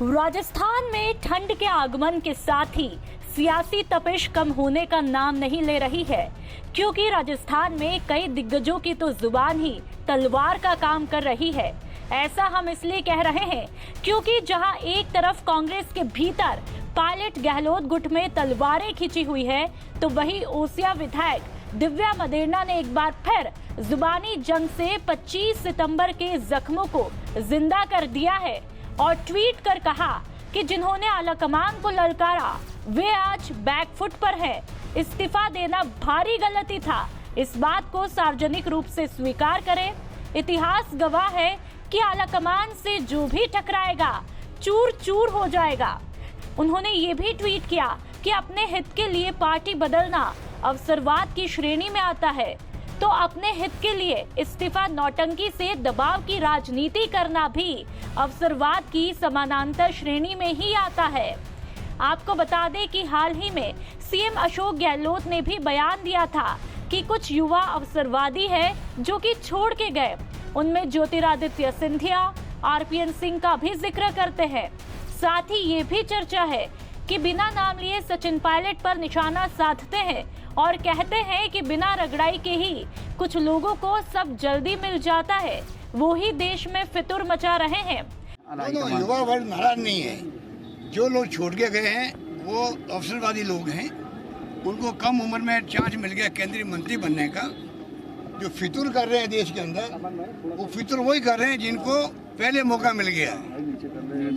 राजस्थान में ठंड के आगमन के साथ ही सियासी तपिश कम होने का नाम नहीं ले रही है, क्योंकि राजस्थान में कई दिग्गजों की तो जुबान ही तलवार का काम कर रही है। ऐसा हम इसलिए कह रहे हैं क्योंकि जहां एक तरफ कांग्रेस के भीतर पायलट गहलोत गुट में तलवारें खिंची हुई है, तो वहीं ओसिया विधायक दिव्या मदेरणा ने एक बार फिर जुबानी जंग से 25 सितंबर के जख्मों को जिंदा कर दिया है और ट्वीट कर कहा कि जिन्होंने आलाकमान को ललकारा वे आज बैकफुट पर है। इस्तीफा देना भारी गलती था, इस बात को सार्वजनिक रूप से स्वीकार करें। इतिहास गवाह है कि आलाकमान से जो भी टकराएगा चूर चूर हो जाएगा। उन्होंने ये भी ट्वीट किया कि अपने हित के लिए पार्टी बदलना अवसरवाद की श्रेणी में आता है, तो अपने हित के लिए इस्तीफा नौटंकी से दबाव की राजनीति करना भी अवसरवाद की समानांतर श्रेणी में ही आता है। आपको बता दें कि हाल ही में सीएम अशोक गहलोत ने भी बयान दिया था कि कुछ युवा अवसरवादी है जो कि छोड़ के गए। उनमें ज्योतिरादित्य सिंधिया, आरपीएन सिंह का भी जिक्र करते हैं। साथ ही ये भी चर्चा है कि बिना नाम लिए सचिन पायलट पर निशाना साधते हैं और कहते हैं कि बिना रगड़ाई के ही कुछ लोगों को सब जल्दी मिल जाता है, वो ही देश में फितूर मचा रहे हैं। युवा वर्ग नाराज नहीं है। जो लोग छोड़ के गए हैं वो अवसरवादी लोग हैं। उनको कम उम्र में चांस मिल गया केंद्रीय मंत्री बनने का। जो फितूर कर रहे हैं देश के अंदर, वो फितूर वही कर रहे हैं जिनको पहले मौका मिल गया।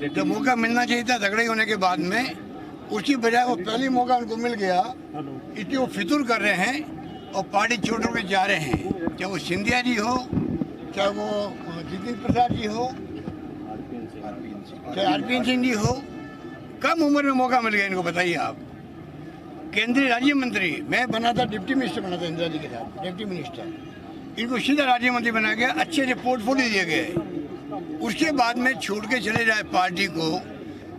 जब मौका मिलना चाहिए था झगड़े होने के बाद में, उसकी बजाय वो पहली मौका उनको मिल गया, इसलिए वो फितूर कर रहे हैं और पार्टी छोड़ के जा रहे हैं। चाहे वो सिंधिया जी हो, चाहे वो जितेंद्र प्रसाद जी हो, चाहे आरपीएन सिंह जी हो, कम उम्र में मौका मिल गया इनको। बताइए आप, केंद्रीय राज्य मंत्री मैं बना था, डिप्टी मिनिस्टर बना था इंदिरा जी के साथ, डिप्टी मिनिस्टर। इनको सीधा राज्य मंत्री बनाया गया, अच्छे से पोर्टफोलियो दिए गए। उसके बाद में छोड़ के चले जाए पार्टी को,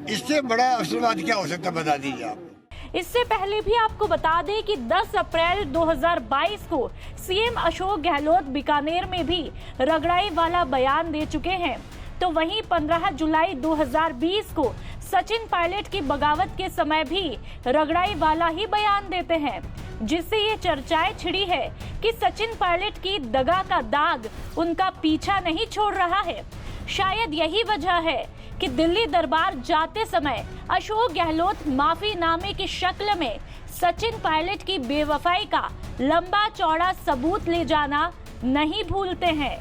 इससे बड़ा अवसरवाद क्या हो सकता है, बता दीजिए आप। इससे पहले भी आपको बता दें कि 10 अप्रैल 2022 को सीएम अशोक गहलोत बीकानेर में भी रगड़ाई वाला बयान दे चुके हैं। तो वहीं 15 जुलाई 2020 को सचिन पायलट की बगावत के समय भी रगड़ाई वाला ही बयान देते हैं, जिससे ये चर्चाएं छिड़ी है कि सचिन पायलट की दगा का दाग उनका पीछा नहीं छोड़ रहा है। शायद यही वजह है कि दिल्ली दरबार जाते समय अशोक गहलोत माफीनामे की शक्ल में सचिन पायलट की बेवफाई का लंबा चौड़ा सबूत ले जाना नहीं भूलते हैं।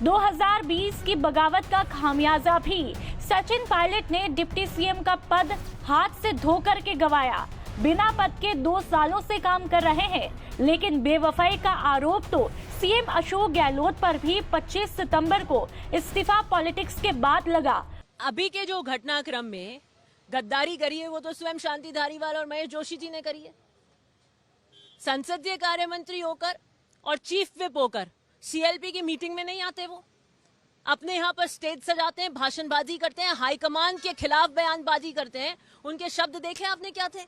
2020 की बगावत का खामियाजा भी सचिन पायलट ने डिप्टी सीएम का पद हाथ से धो करके गंवाया। बिना पद के 2 सालों से काम कर रहे हैं, लेकिन बेवफाई का आरोप तो सीएम अशोक गहलोत पर भी 25 सितंबर को इस्तीफा पॉलिटिक्स के बाद लगा। अभी के जो घटनाक्रम में गद्दारी करी है वो तो स्वयं शांति धारीवाल और महेश जोशी जी ने करी है। संसदीय कार्य मंत्री होकर और चीफ विप होकर सीएलपी की मीटिंग में नहीं आते। वो अपने यहाँ पर स्टेज सजाते हैं, भाषणबाजी करते हैं, हाईकमान के खिलाफ बयानबाजी करते हैं। उनके शब्द देखे आपने क्या थे?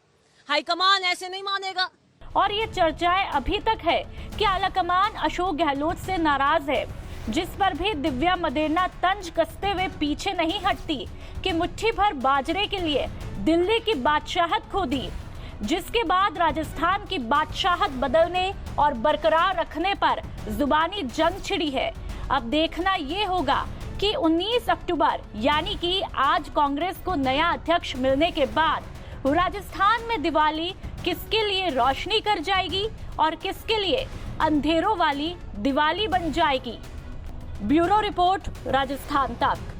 हाईकमान ऐसे नहीं मानेगा। और ये चर्चाएं अभी तक है कि आलाकमान अशोक गहलोत से नाराज है, जिस पर भी दिव्या मदेरणा तंज कसते हुए पीछे नहीं हटती कि मुट्ठी भर बाजरे के लिए दिल्ली की बादशाहत खो दी, जिसके बाद राजस्थान की बादशाहत बदलने और बरकरार रखने पर जुबानी जंग छिड़ी है। अब देखना ये होगा कि 19 अक्टूबर यानी कि आज कांग्रेस को नया अध्यक्ष मिलने के बाद राजस्थान में दिवाली किसके लिए रोशनी कर जाएगी और किसके लिए अंधेरों वाली दिवाली बन जाएगी। ब्यूरो रिपोर्ट, राजस्थान तक।